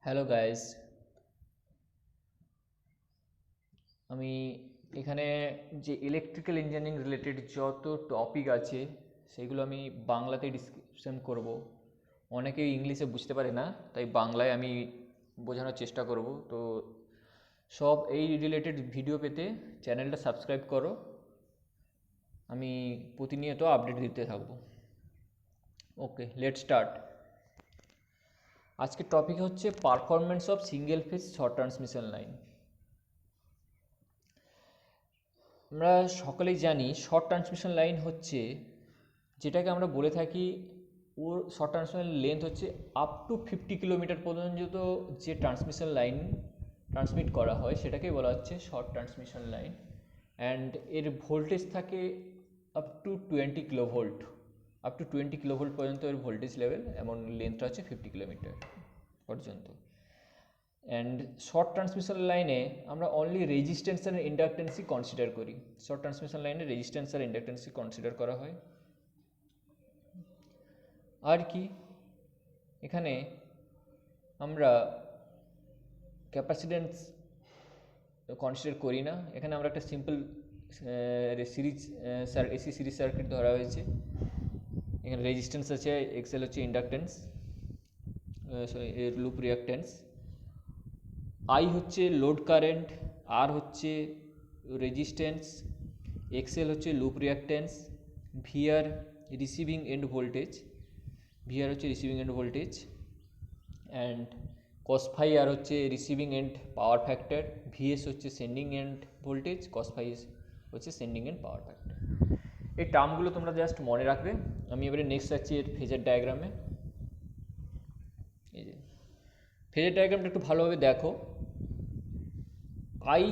Hello guys, আমি এখানে যে ইলেকট্রিক্যাল ইঞ্জিনিয়ারিং রিলেটেড যত টপিক আছে সেগুলো আমি বাংলাতে ডিসক্রিপশন করব। অনেকেই ইংলিশে বুঝতে পারে না, তাই বাংলায় আমি বোঝানোর চেষ্টা করব। তো সব এই রিলেটেড ভিডিও পেতে চ্যানেলটা সাবস্ক্রাইব করো। আমি প্রতিনিয়ত আপডেট দিতে থাকবো। ওকে, লেট স্টার্ট। আজকের টপিক হচ্ছে performance of single phase short transmission line. আমরা সকলেই জানি শর্ট ট্রান্সমিশন লাইন হচ্ছে যেটাকে আমরা বলে থাকি, ওর শর্ট ট্রান্সমিশন লেন্থ হচ্ছে আপ টু 50 কিলোমিটার পর্যন্ত যে ট্রান্সমিশন লাইন ট্রান্সমিট করা হয় সেটাকেই বলা হচ্ছে শর্ট ট্রান্সমিশন লাইন। অ্যান্ড এর ভোল্টেজ থাকে up to 20 kilovolt. Up to 20 kilovolt পর্যন্ত এর ভোল্টেজ লেভেল, এমন লেন্থটা হচ্ছে 50 কিলোমিটার পর্যন্ত। অ্যান্ড শর্ট ট্রান্সমিশন লাইনে আমরা অনলি রেজিস্ট্যান্স আর ইন্ডাকটেন্সই কনসিডার করি। শর্ট ট্রান্সমিশন লাইনে রেজিস্ট্যান্স আর ইন্ডাকটেন্সই কনসিডার করা হয়। আর কি এখানে আমরা ক্যাপাসিট্যান্স কনসিডার করি না। এখানে আমরা একটা simple series AC series circuit ধরা হয়েছে। এখানে রেজিস্ট্যান্স আছে, এক্সেল হচ্ছে ইন্ডাকটেন্স, লুপ রিঅ্যাক্ট্যান্স, আই হচ্ছে লোড কারেন্ট, আর হচ্ছে রেজিস্ট্যান্স, এক্সএল হচ্ছে loop reactance, VR receiving end voltage, VR হচ্ছে receiving end voltage, and cos phi R হচ্ছে receiving end power factor, VS হচ্ছে sending end voltage, cos phi হচ্ছে sending end power factor. এই টার্মগুলো তোমরা just মনে রাখবে। আমি এবারে নেক্সট যাচ্ছি এর ফেজার ডায়াগ্রামে। এই যে ফেজার ডায়াগ্রামটা একটু ভালোভাবে দেখো। আই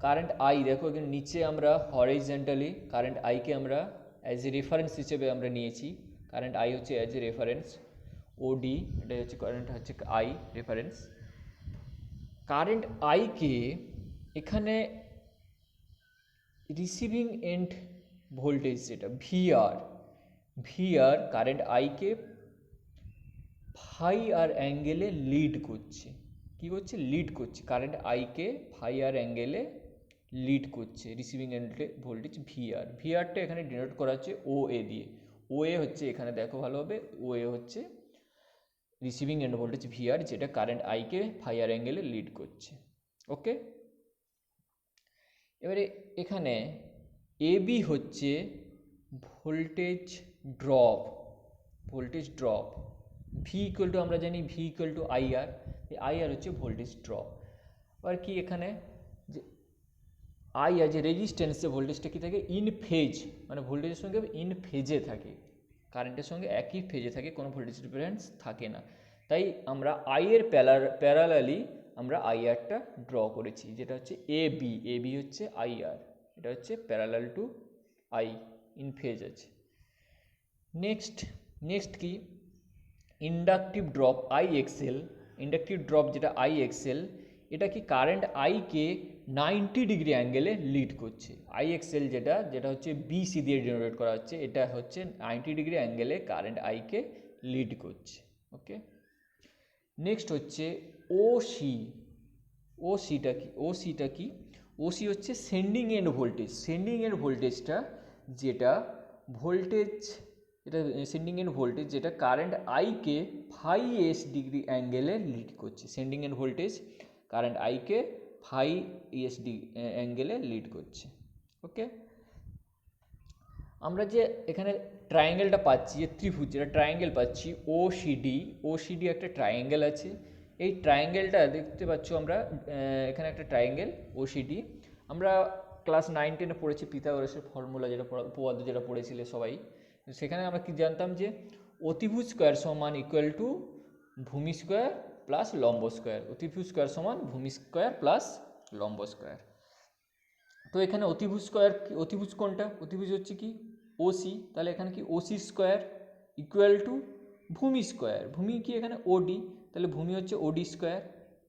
কারেন্ট আই দেখো, এখানে নিচে আমরা হরিজন্টালি কারেন্ট আইকে আমরা অ্যাজ এ রেফারেন্স হিসেবে আমরা নিয়েছি। কারেন্ট আই হচ্ছে অ্যাজ এ রেফারেন্স, ওডি, এটা হচ্ছে কারেন্ট হচ্ছে আই রেফারেন্স। কারেন্ট আইকে এখানে রিসিভিং এন্ড ভোল্টেজ যেটা ভিআর, ভিআর কারেন্ট আইকে ফাই আর অ্যাঙ্গেলে লিড করছে। কী করছে? লিড করছে। কারেন্ট আইকে ফাই আর অ্যাঙ্গেলে লিড করছে রিসিভিং এন্ডে ভোল্টেজ ভিআর। ভিআরটা এখানে ডিনোট করা হচ্ছে ও এ দিয়ে। ও এ হচ্ছে, এখানে দেখো ভালোভাবে, ও এ হচ্ছে রিসিভিং এন্ড ভোল্টেজ ভিআর, যেটা কারেন্ট আইকে ফাই আর অ্যাঙ্গেলে লিড করছে। ওকে, এবারে এখানে এবি হচ্ছে voltage drop, voltage drop. V equal to আমরা জানি ভি ইকুয়াল টু আইআর, এই আইআর হচ্ছে ভোল্টেজ ড্রপ। আর কি এখানে যে আইআর যে রেজিস্ট্যান্সে ভোল্টেজটা কী থাকে? ইন ফেজ, মানে ভোল্টেজের সঙ্গে ইন ফেজে থাকে, কারেন্টের সঙ্গে একই ফেজে থাকে, কোনো ভোল্টেজ ডিফারেন্স থাকে না। তাই আমরা আই এর প্যারালালি আমরা আইআরটা ড্র করেছি, যেটা হচ্ছে এ বি। এ বি হচ্ছে আইআর, এটা হচ্ছে parallel to I, in phase আছে। নেক্সট কি? Inductive drop I XL. Inductive drop যেটা আই এক্সএল, এটা কি কারেন্ট আইকে 90 ডিগ্রি অ্যাঙ্গেলে লিড করছে। আই এক্সএল যেটা হচ্ছে বিসি দিয়ে ডিনোটেড করা হচ্ছে, এটা হচ্ছে 90 ডিগ্রি অ্যাঙ্গেলে কারেন্ট আইকে লিড করছে। ওকে, নেক্সট হচ্ছে ওসি। ওসিটা কি? ওসিটা কি? ওসি হচ্ছে sending end voltage. Sending end ভোল্টেজটা যেটা ভোল্টেজ, এটা সেন্ডিং এন্ড ভোল্টেজ যেটা কারেন্ট আইকে 5s ডিগ্রি অ্যাঙ্গেলে লিড করছে। সেন্ডিং এন্ড ভোল্টেজ কারেন্ট আইকে 5s অ্যাঙ্গেলে লিড করছে। ওকে, আমরা যে এখানে ট্রায়াঙ্গেলটা পাচ্ছি, যে ত্রিভুজ, যেটা ট্রায়াঙ্গেল পাচ্ছি ওসিডি, ওসিডি একটা ট্রায়াঙ্গেল আছে। এই ট্রায়াঙ্গেলটা দেখতে পাচ্ছ আমরা, এখানে একটা ট্রায়াঙ্গেল ওসিডি। আমরা ক্লাস 9-10-এ পড়েছি পিথাগোরাসের ফর্মুলা, যেটা উপপাদ্য যেটা পড়েছিলে সবাই। সেখানে আমরা কি জানতাম? যে অতিভুজ স্কোয়ার সমান ইকুয়াল টু ভূমি স্কোয়ার প্লাস লম্ব স্কোয়ার। অতিভুজ স্কোয়ার সমান ভূমি স্কোয়ার প্লাস লম্ব স্কোয়ার। তো এখানে অতিভুজ স্কোয়ার, অতিভুজ কোনটা? অতিভুজ হচ্ছে কি? ওসি। তাহলে এখানে কি? ওসি স্কোয়ার ইকুয়াল টু ভূমি স্কোয়ার। ভূমি কি এখানে? ওডি। তাহলে ভূমি হচ্ছে ওডি স্কোয়ার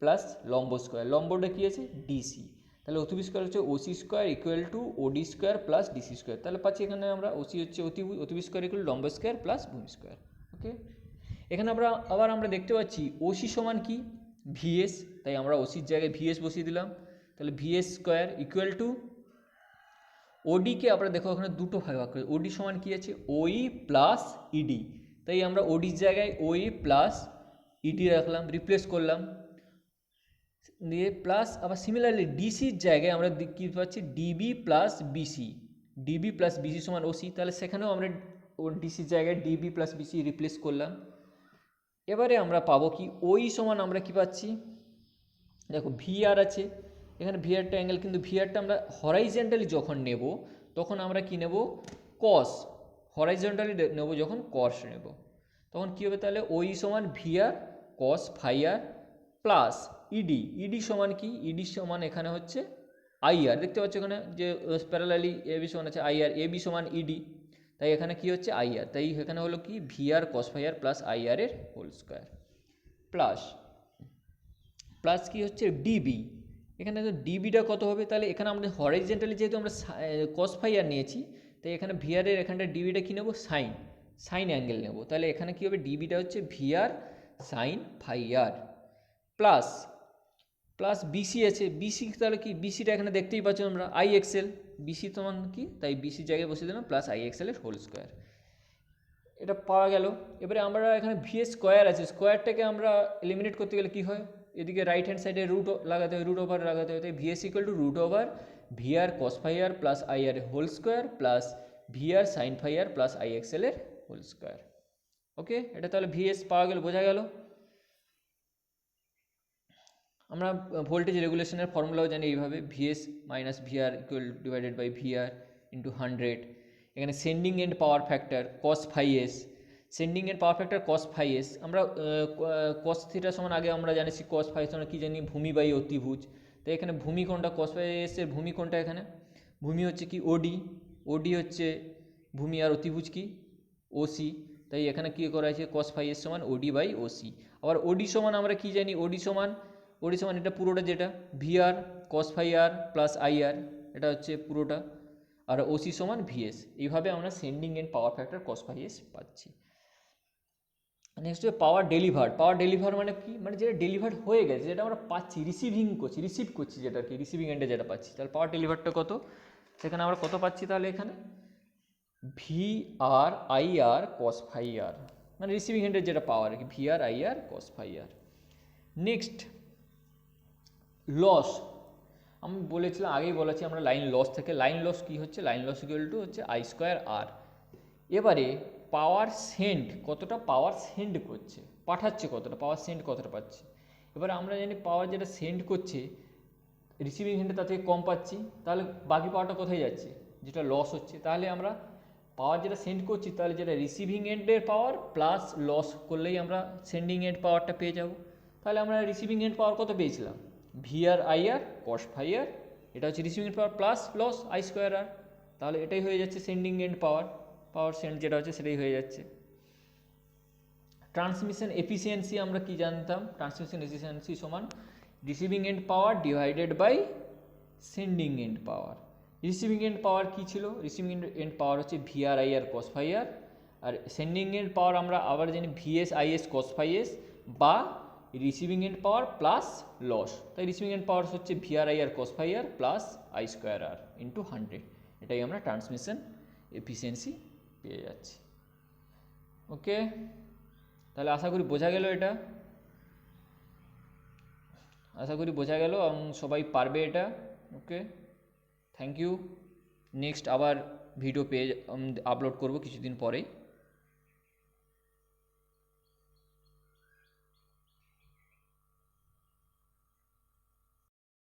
প্লাস লম্ব স্কোয়ার। লম্বটা কি আছে? ডিসি। তাহলে অতিভুজ স্কোয়ার হচ্ছে ওসি স্কোয়ার ইকুয়াল টু ওডি স্কোয়ার প্লাস ডিসি স্কোয়ার। তাহলে পাচ্ছি এখানে আমরা ওসি হচ্ছে অতিভুজ স্কোয়ার ইকুয়াল লম্ব স্কোয়ার প্লাস ভূমি স্কোয়ার। ওকে, এখানে আমরা দেখতে পাচ্ছি ওসি সমান কি ভিএস, তাই আমরা ওসির জায়গায় ভিএস বসিয়ে দিলাম। তাহলে ভিএস স্কোয়ার ইকুয়াল টু ওডিকে আমরা দেখো ওখানে দুটো ভাগ করে, ওডি সমান কি আছে ওই প্লাস ইডি, তাই আমরা ওডির জায়গায় ওই প্লাস ইডি রাখলাম, রিপ্লেস করলাম দিয়ে প্লাস আবার সিমিলারলি ডিসির জায়গায় আমরা কী পাচ্ছি DB plus BC, DB plus BC সমান ওসি, তাহলে সেখানেও আমরা ডিসির জায়গায় ডিবি প্লাস বিসি রিপ্লেস করলাম। এবারে আমরা পাবো কি ওই সমান আমরা কি পাচ্ছি দেখো ভিআর আছে এখানে ভিআরটা অ্যাঙ্গেল, কিন্তু ভিআরটা আমরা হরাইজেন্টালি যখন নেব তখন আমরা কি নেব কস, হরাইজেন্টালি নেব যখন কস নেব তখন কী হবে, তাহলে ওই সমান VR cos phi R plus ED, ED সমান কি ইডি সমান এখানে হচ্ছে আইআর, দেখতে পাচ্ছ এখানে যে প্যারালালি এবি সমান আছে আইআর, এবি সমান ইডি, তাই এখানে কি হচ্ছে আইআর, তাই এখানে হলো কি VR cos phi R plus IR এর হোল স্কোয়ার প্লাস প্লাস কি হচ্ছে ডিবি, এখানে তো ডিবিটা কত হবে, তাহলে এখানে আমরা হরাইজেন্টালি যেহেতু আমরা কস ফাই আর নিয়েছি তাই এখানে ভিআর এর এখানটা ডিবিটা কী নেবো সাইন অ্যাঙ্গেল নেব, তাহলে এখানে কী হবে ডিবিটা হচ্ছে VR sine phi R plus plus BC আছে, বিসি তাহলে কি বিসিটা এখানে দেখতেই পাচ্ছ আমরা আই এক্সেল, বিসি সমান কি তাই বিসির জায়গায় বসিয়ে দিলাম প্লাস আই এক্সেল এর হোল স্কোয়ার, এটা পাওয়া গেল। এবারে আমরা এখানে ভিএস স্কোয়ার আছে, স্কোয়ারটাকে আমরা এলিমিনেট করতে গেলে কী হয়, এদিকে রাইট হ্যান্ড সাইডে রুট লাগাতে হয়, রুট ওভার লাগাতে হয়, তাই VS equal to root over VR cos phi R plus I R whole square plus VR sine phi R plus I XL এর হোল স্কোয়ার। ওকে, এটা তাহলে ভিএস পাওয়া গেল, বোঝা গেল। আমরা ভোল্টেজ রেগুলেশনের ফর্মুলাও জানি এইভাবে, VS minus VR equal divided by VR into 100। এখানে sending end power factor cos phi S, sending end power factor cos phi S, আমরা কস থিটা সমান আগে আমরা জানিছি কস ফাই সমান কী জানি ভূমি বাই অতিভুজ, তো এখানে ভূমি কোনটা কস ফাই এসের ভূমি কোনটা, এখানে ভূমি হচ্ছে কি ওডি, ওডি হচ্ছে ভূমি আর অতিভুজ কি ওসি, তাই এখানে কী করা হয়েছে কস ফাই এস সমান ওডি বাই ওসি। আবার ওডি সমান আমরা কী জানি ওডি সমান এটা পুরোটা যেটা VR cos phi R plus IR, এটা হচ্ছে পুরোটা, আর ওসি সমান ভিএস, এইভাবে আমরা sending end power factor cos phi S পাচ্ছি। নেক্সট হচ্ছে পাওয়ার ডেলিভার, পাওয়ার ডেলিভার মানে কি, মানে যেটা ডেলিভার হয়ে গেছে যেটা আমরা পাচ্ছি রিসিভ করছি যেটা কি রিসিভিং এন্ডে যেটা পাচ্ছি, তাহলে পাওয়ার ডেলিভারটা কত, সেখানে আমরা কত পাচ্ছি তাহলে এখানে V R I R cos phi R, মানে রিসিভিং এন্ডের যেটা পাওয়ার আর কি V R I R cos phi R. Next loss, আমি বলেছিলাম আগেই বলেছি আমরা লাইন লস থেকে, লাইন লস কি হচ্ছে লাইন লস ইকুয়াল টু হচ্ছে আই স্কোয়ার আর। এবারে পাওয়ার সেন্ড কতটা পাওয়ার সেন্ড করছে, পাঠাচ্ছে কতটা পাওয়ার সেন্ড কতটা পাচ্ছে, এবারে আমরা জানি পাওয়ার যেটা সেন্ড করছে রিসিভিং এন্ডে তার থেকে কম পাচ্ছি, তাহলে বাকি পাওয়ারটা কোথায় যাচ্ছে যেটা লস হচ্ছে, তাহলে আমরা পাওয়ার যেটা সেন্ড করছি তাহলে যেটা রিসিভিং এন্ডের পাওয়ার প্লাস লস করলেই আমরা সেন্ডিং এন্ড পাওয়ারটা পেয়ে যাব। তাহলে আমরা রিসিভিং এন্ড পাওয়ার কত পেয়েছিলাম V R I R cos phi R, এটা হচ্ছে receiving end power plus loss I square R, তাহলে এটাই হয়ে যাচ্ছে sending end power, power send যেটা হচ্ছে সেটাই হয়ে যাচ্ছে। ট্রান্সমিশন এফিসিয়েন্সি আমরা কি জানতাম, ট্রান্সমিশন এফিসিয়েন্সি সমান receiving end power divided by sending end power. Receiving end power কী ছিল, রিসিভিং এন্ড পাওয়ার হচ্ছে V R I R cos phi R, আর সেন্ডিং এন্ড পাওয়ার আমরা আবার জানি VS I S cos phi S বা receiving end power plus loss, তাই receiving end power হচ্ছে V R I R cos phi R plus I square R into 100, এটাই আমরা transmission efficiency পেয়ে যাচ্ছি। ওকে, তাহলে আশা করি বোঝা গেল, এটা আশা করি বোঝা গেল এবং সবাই পারবে এটা। ওকে, থ্যাংক ইউ। নেক্সট আবার ভিডিও আপলোড করব কিছুদিন পরেই।